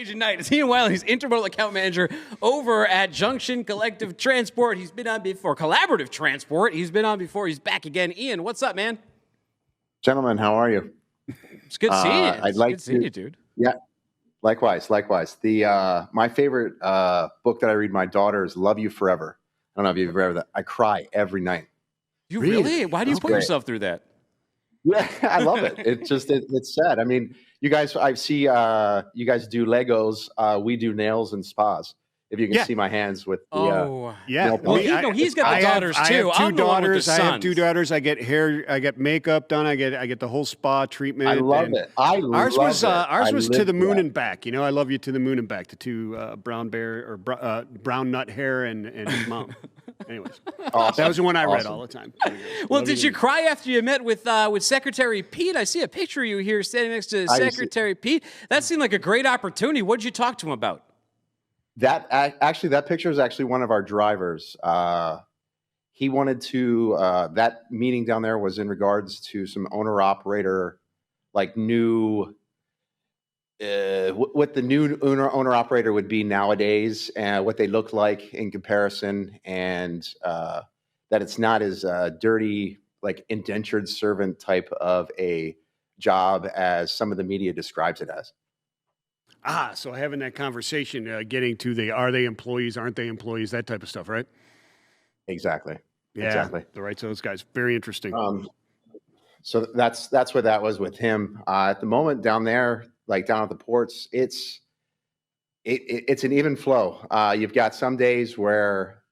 Agent Knight. It's Ian Wiley. He's Intermodal Account Manager over at Junction Collective Transport. He's been on before. Collaborative Transport. He's been on before. He's back again. Ian, what's up, man? Gentlemen, how are you? It's good seeing you. I'd like good seeing you, dude. Yeah, likewise. The my favorite book that I read my daughter is Love You Forever. I don't know if you've read that. I cry every night. You really? Why do you put yourself through that? Yeah, I love it. It's sad. I mean, you guys, I see you guys do Legos. We do nails and spas. If you can see my hands with the well, he's got I the daughters have, too. I have I'm the one with the I have sons. two daughters. I get hair. I get makeup done. I get the whole spa treatment. I love it. Ours was to the moon and back. You know, I love you to the moon and back. The two brown brown nut hair and mom. Anyways, awesome. That was the one I read all the time. Well, did you cry after you met with Secretary Pete? I see a picture of you here standing next to Secretary Pete. That seemed like a great opportunity. What did you talk to him about? That picture is actually one of our drivers. He wanted to, that meeting down there was in regards to some owner-operator, like new, what the new owner-operator would be nowadays and what they look like in comparison, and that it's not as dirty, like indentured servant type of a job as some of the media describes it as. So having that conversation, getting to the are they employees, aren't they employees, that type of stuff, right? Exactly. Yeah, exactly. The rights of those guys. Very interesting. So that's what that was with him. At the moment down there, like down at the ports, it's an even flow. You've got some days where,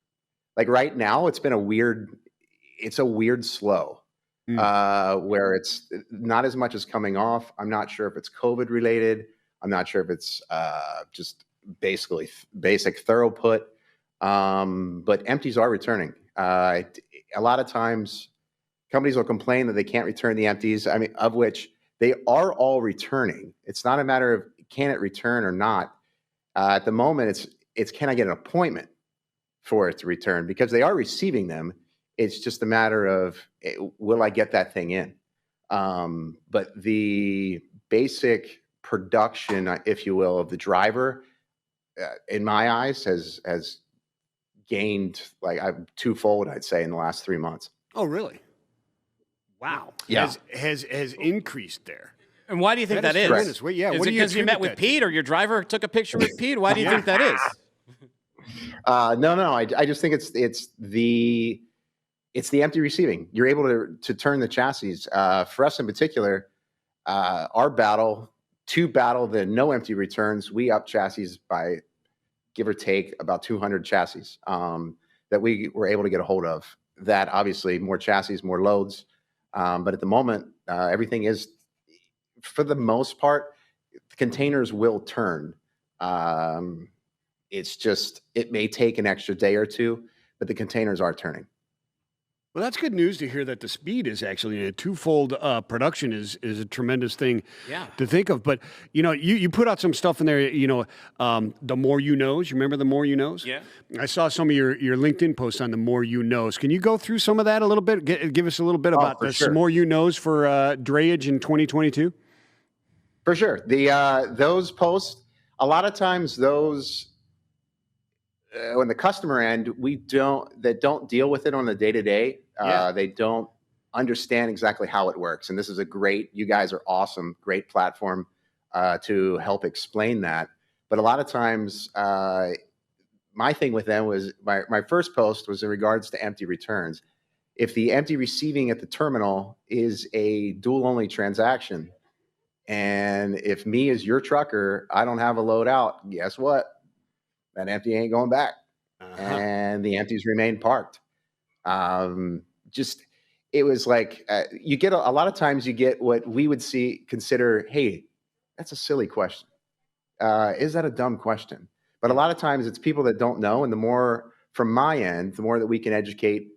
like right now, it's a weird slow. Where it's not as much as coming off. I'm not sure if it's COVID related. I'm not sure if it's just basically basic throughput, but empties are returning. A lot of times, companies will complain that they can't return the empties. I mean, of which they are all returning. It's not a matter of can it return or not. At the moment, it's can I get an appointment for it to return, because they are receiving them. It's just a matter of will I get that thing in? But the basic production, if you will, of the driver, in my eyes, has gained like twofold, I'd say, in the last 3 months. Oh, really? Wow. Yeah. Has increased there. And why do you think that is? Tremendous. Well, yeah. Is it because you met with Pete, or your driver took a picture with Pete? Why do you think that is? No. I just think it's the empty receiving. You're able to turn the chassis. For us in particular, our battle the no empty returns, we up chassis by give or take about 200 chassis that we were able to get a hold of. That obviously more chassis, more loads. But at the moment, everything is, for the most part, the containers will turn. It's just, it may take an extra day or two, but the containers are turning. Well, that's good news to hear that the speed is actually a twofold production is a tremendous thing to think of. But, you know, you put out some stuff in there, you know, the More You Knows. You remember the More You Knows? Yeah. I saw some of your LinkedIn posts on the More You Knows. Can you go through some of that a little bit? Give us a little bit about the More You Knows for drayage in 2022? For sure. Those posts, a lot of times those, on the customer end, that don't deal with it on the day-to-day. They don't understand exactly how it works. And this is you guys are awesome, great platform to help explain that. But a lot of times, my thing with them was, my first post was in regards to empty returns. If the empty receiving at the terminal is a dual-only transaction, and if me as your trucker, I don't have a load out, guess what? That empty ain't going back. And the empties remain parked. It was like, you get a lot of times you get what we would consider, hey, that's a silly question. Is that a dumb question? But a lot of times it's people that don't know. And the more, from my end, the more that we can educate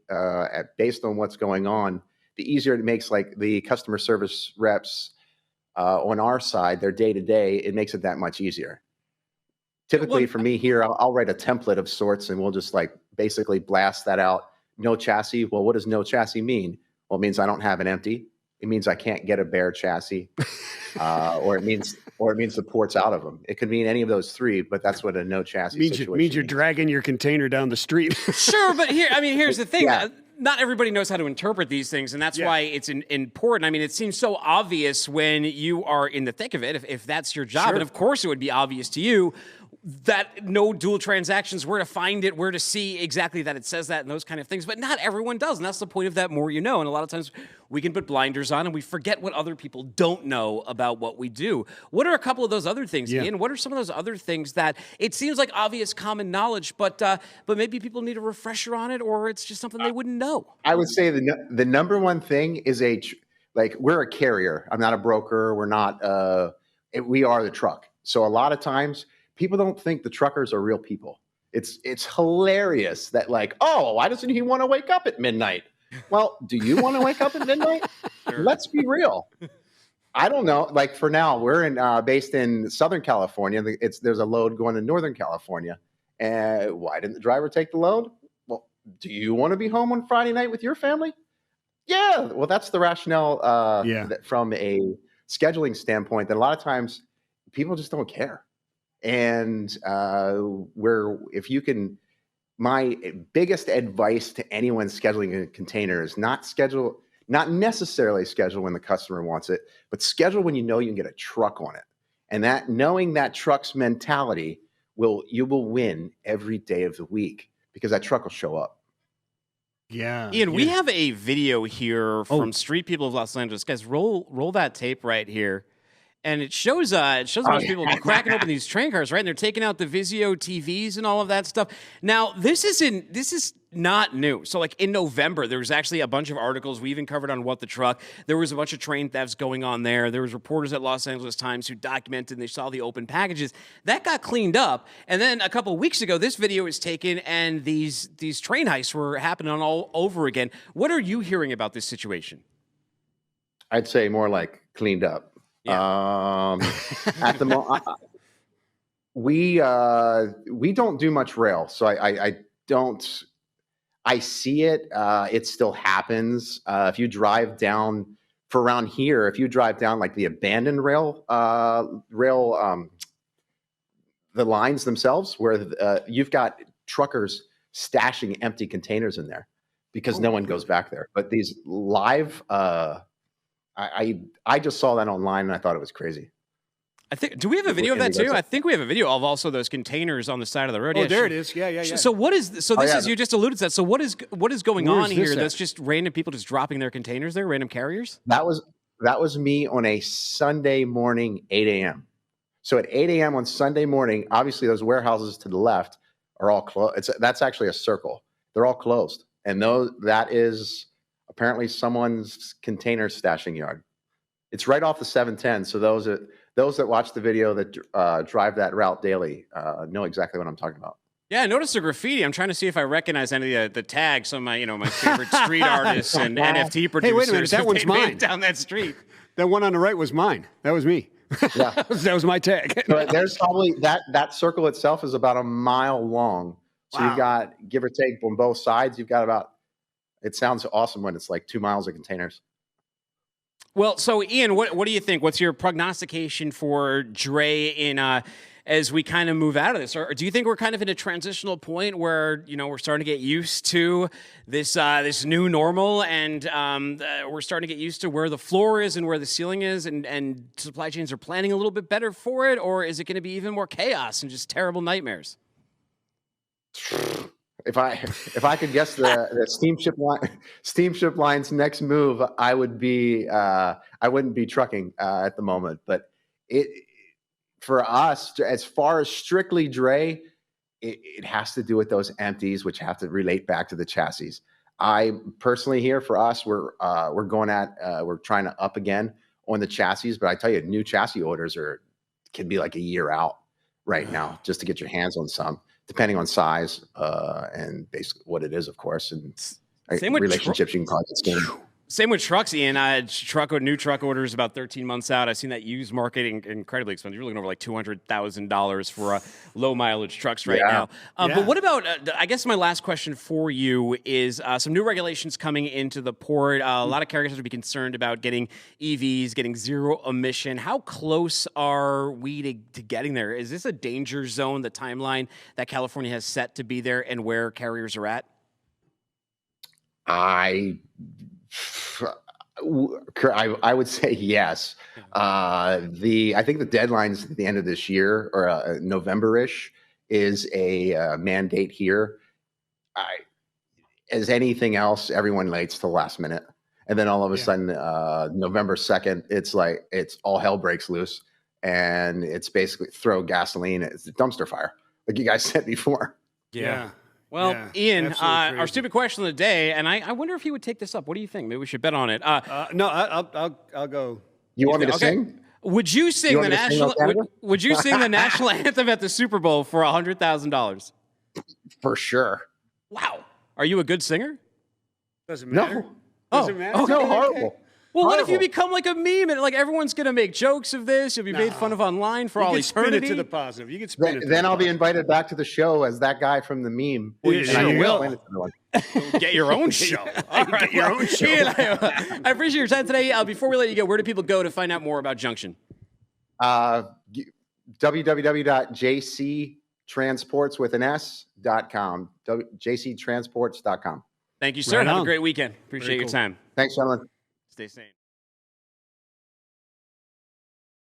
based on what's going on, the easier it makes, like the customer service reps on our side, their day-to-day, it makes it that much easier. Typically for me here, I'll write a template of sorts, and we'll just like basically blast that out. No chassis. Well, what does no chassis mean? Well, it means I don't have an empty. it means I can't get a bare chassis, or it means the port's out of them. It could mean any of those three, but that's what a no chassis situation means. You're dragging your container down the street. Sure, but here's the thing. Yeah. Not everybody knows how to interpret these things, and that's why it's important. I mean, it seems so obvious when you are in the thick of it, if that's your job. Sure. And of course it would be obvious to you that no dual transactions, where to find it, where to see exactly that it says that, and those kind of things. But not everyone does, and that's the point of that more you know. And a lot of times we can put blinders on and we forget what other people don't know about what we do. What are a couple of those other things, Ian? What are some of those other things that it seems like obvious common knowledge, but maybe people need a refresher on it, or it's just something they wouldn't know? I would say the number one thing is we're a carrier. I'm not a broker. We're not, we are the truck. So a lot of times people don't think the truckers are real people. It's hilarious that why doesn't he want to wake up at midnight? Well, do you want to wake up at midnight? Sure. Let's be real. I don't know. Like for now, we're based in Southern California. There's a load going to Northern California. And why didn't the driver take the load? Well, do you want to be home on Friday night with your family? Yeah. Well, that's the rationale from a scheduling standpoint, that a lot of times people just don't care. And my biggest advice to anyone scheduling a container is not necessarily schedule when the customer wants it, but schedule when you know you can get a truck on it. And that knowing that truck's mentality, you will win every day of the week, because that truck will show up. Yeah. Ian, we have a video here from Street People of Los Angeles. Guys, roll that tape right here. And it shows a bunch of people cracking open these train cars, right? And they're taking out the Vizio TVs and all of that stuff. Now, this is not new. So, in November, there was actually a bunch of articles we even covered on What the Truck. There was a bunch of train thefts going on there. There was reporters at Los Angeles Times who documented, and they saw the open packages. That got cleaned up. And then a couple of weeks ago, this video was taken, and these train heists were happening all over again. What are you hearing about this situation? I'd say more like cleaned up. Yeah. At the moment, we don't do much rail, so I don't. I see it. It still happens. If you drive down around here, if you drive down the abandoned rail, the lines themselves, where you've got truckers stashing empty containers in there because no one goes back there. But these live. I just saw that online and I thought it was crazy. Do we have a video of that too? I think we have a video of also those containers on the side of the road. Oh, there it is. Yeah. So what is this? Is you just alluded to that. So what is going on here? That's just random people just dropping their containers there, random carriers? That was me on a Sunday morning, 8 a.m. So at 8 a.m. on Sunday morning, obviously those warehouses to the left are all closed. That's actually a circle. They're all closed, and that is apparently someone's container stashing yard. It's right off the 710. So those that watch the video that drive that route daily know exactly what I'm talking about. Yeah, I noticed the graffiti. I'm trying to see if I recognize any of the tags. Some of my favorite street artists and NFT producers. Hey, wait a minute, that one's mine. Down that street. That one on the right was mine. That was me. Yeah, that was my tag. So there's probably that circle itself is about a mile long. So You've got, give or take, on both sides, you've got about. It sounds awesome when it's 2 miles of containers. Well, so Ian, what do you think? What's your prognostication for Dre in as we kind of move out of this? Or do you think we're kind of in a transitional point where we're starting to get used to this new normal, and we're starting to get used to where the floor is and where the ceiling is, and supply chains are planning a little bit better for it, or is it going to be even more chaos and just terrible nightmares? If I could guess the steamship line's next move, I wouldn't be trucking at the moment. But for us, as far as strictly Dre, it has to do with those empties, which have to relate back to the chassis. I personally here for us, we're trying to up again on the chassis, but I tell you, new chassis orders can be a year out right now just to get your hands on some. Depending on size and basically what it is, of course, and same with relationships you can cause it's game. Same with trucks, Ian. New truck orders about 13 months out. I've seen that used market incredibly expensive. You're looking over like $200,000 for low mileage trucks right now. But what about? I guess my last question for you is some new regulations coming into the port. A lot of carriers would be concerned about getting EVs, getting zero emission. How close are we to getting there? Is this a danger zone? The timeline that California has set to be there, and where carriers are at? I would say yes. I think the deadline's at the end of this year or November-ish is a mandate here. As anything else, everyone waits till the last minute, and then all of a sudden, November 2nd, it's all hell breaks loose, and it's basically throw gasoline. It's a dumpster fire, like you guys said before. Yeah. Well, Ian, our stupid question of the day, and I wonder if he would take this up. What do you think? Maybe we should bet on it. No, I'll go. You want me to sing? Would you sing the national? Would you sing the national anthem at the Super Bowl for $100,000? For sure. Wow. Are you a good singer? Doesn't matter. No. Doesn't matter. Oh, no, horrible. Well, what if you become like a meme and like everyone's going to make jokes of this? You'll be made fun of online for all eternity. Spin it to the positive. You can spin it. Then I'll be invited back to the show as that guy from the meme. Well, you sure will. Get your own show. All right, get your own show. Ian, I appreciate your time today. Before we let you go, where do people go to find out more about Junction? www.jctransports.com. jctransports.com. Thank you, sir. Have a great weekend. Appreciate your time. Thanks, gentlemen. Stay sane.